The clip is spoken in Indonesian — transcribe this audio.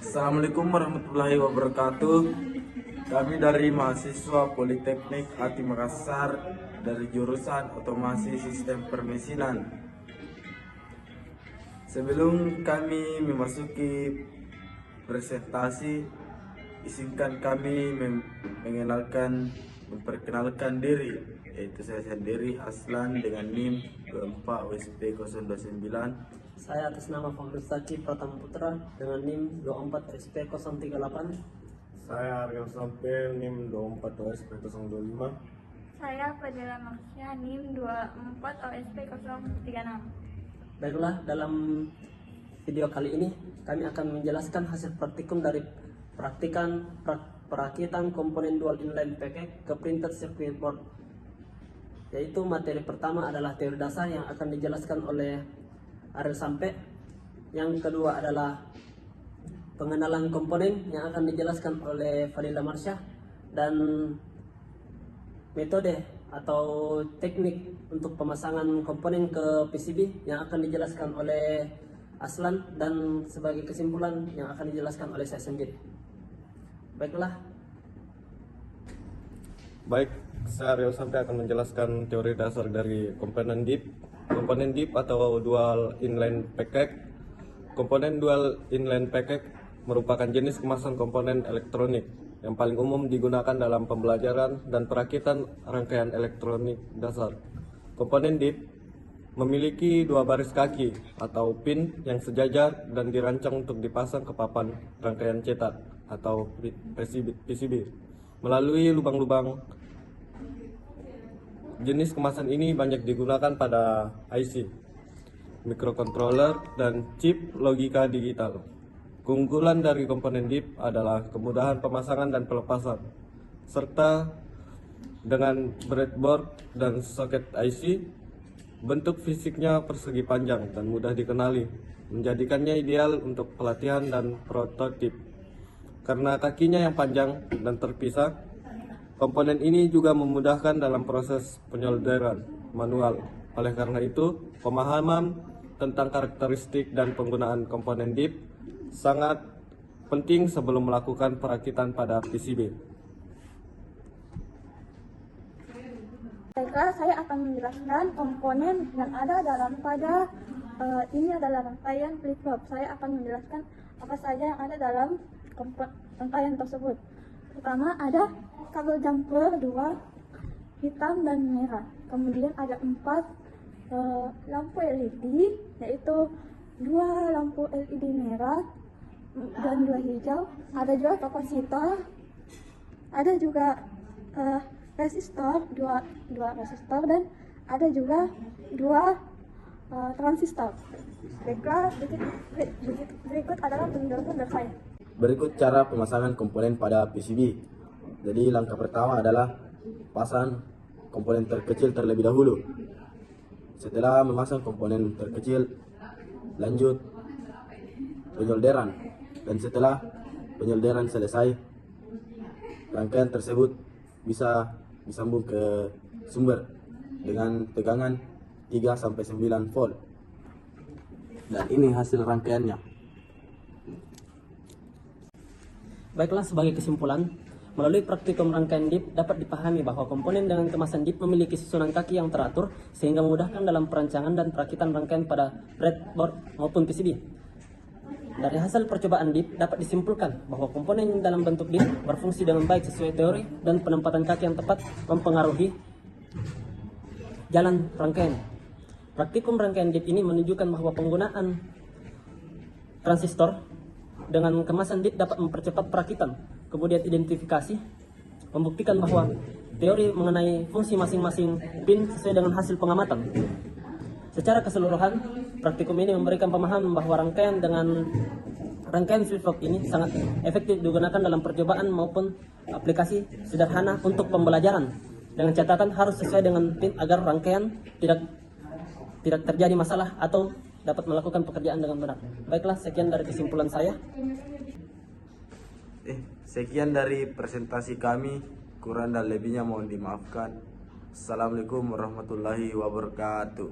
Assalamualaikum warahmatullahi wabarakatuh. Kami dari mahasiswa Politeknik Ati Makassar dari jurusan Otomasi Sistem Permesinan. Sebelum kami memasuki presentasi, izinkan kami memperkenalkan diri, yaitu saya sendiri Aslan dengan NIM 24 OSP 029. Saya atas nama Fakhrul Zaki Pratama Putra dengan NIM 24 SP 038. Saya Aryan Sampel NIM 24 OSP 025. Saya Fadila Maksya NIM 24 OSP 036. Baiklah, dalam video kali ini kami akan menjelaskan hasil praktikum dari perakitan komponen dual inline package ke printed circuit board. Yaitu materi pertama adalah teori dasar yang akan dijelaskan oleh Ariel Sampe. Yang kedua adalah pengenalan komponen yang akan dijelaskan oleh Fadila Marsya, dan metode atau teknik untuk pemasangan komponen ke PCB yang akan dijelaskan oleh Aslan, dan sebagai kesimpulan yang akan dijelaskan oleh saya sendiri. Baiklah. Baik, saya Aryo Sampe akan menjelaskan teori dasar dari komponen DIP. Komponen DIP atau Dual Inline Package. Komponen Dual Inline Package merupakan jenis kemasan komponen elektronik yang paling umum digunakan dalam pembelajaran dan perakitan rangkaian elektronik dasar. Komponen DIP memiliki dua baris kaki atau pin yang sejajar dan dirancang untuk dipasang ke papan rangkaian cetak atau PCB melalui lubang-lubang. Jenis kemasan ini banyak digunakan pada IC, microcontroller, dan chip logika digital. Keunggulan dari komponen DIP adalah kemudahan pemasangan dan pelepasan, serta dengan breadboard dan soket IC, bentuk fisiknya persegi panjang dan mudah dikenali, menjadikannya ideal untuk pelatihan dan prototip. Karena kakinya yang panjang dan terpisah, komponen ini juga memudahkan dalam proses penyolderan manual. Oleh karena itu, pemahaman tentang karakteristik dan penggunaan komponen DIP sangat penting sebelum melakukan perakitan pada PCB. Baiklah, saya akan menjelaskan komponen yang ada dalam ini adalah rangkaian flip-flop. Saya akan menjelaskan apa saja yang ada dalam rangkaian tersebut. Pertama ada kabel jumper 2 hitam dan merah. Kemudian ada 4 lampu LED, yaitu 2 lampu LED merah dan 2 hijau. Ada juga kapasitor. Ada juga resistor, 2 resistor, dan ada juga 2 transistor. Berikut adalah penjelasan dari saya. Berikut cara pemasangan komponen pada PCB. Jadi langkah pertama adalah pasang komponen terkecil terlebih dahulu. Setelah memasang komponen terkecil, lanjut penyolderan. Dan setelah penyolderan selesai, rangkaian tersebut bisa disambung ke sumber dengan tegangan 3-9 volt. Dan ini hasil rangkaiannya. Baiklah, sebagai kesimpulan, melalui praktikum rangkaian DIP dapat dipahami bahwa komponen dengan kemasan DIP memiliki susunan kaki yang teratur sehingga memudahkan dalam perancangan dan perakitan rangkaian pada breadboard maupun PCB. Dari hasil percobaan DIP dapat disimpulkan bahwa komponen dalam bentuk DIP berfungsi dengan baik sesuai teori, dan penempatan kaki yang tepat mempengaruhi jalan rangkaian. Praktikum rangkaian DIP ini menunjukkan bahwa penggunaan transistor dengan kemasan DIP dapat mempercepat perakitan. Kemudian identifikasi membuktikan bahwa teori mengenai fungsi masing-masing pin sesuai dengan hasil pengamatan. Secara keseluruhan, praktikum ini memberikan pemahaman bahwa rangkaian flip-flop ini sangat efektif digunakan dalam percobaan maupun aplikasi sederhana untuk pembelajaran. Dengan catatan harus sesuai dengan pin agar rangkaian tidak terjadi masalah atau dapat melakukan pekerjaan dengan benar. Baiklah, sekian dari kesimpulan saya. Sekian dari presentasi kami. Kurang dan lebihnya mohon dimaafkan. Assalamualaikum warahmatullahi wabarakatuh.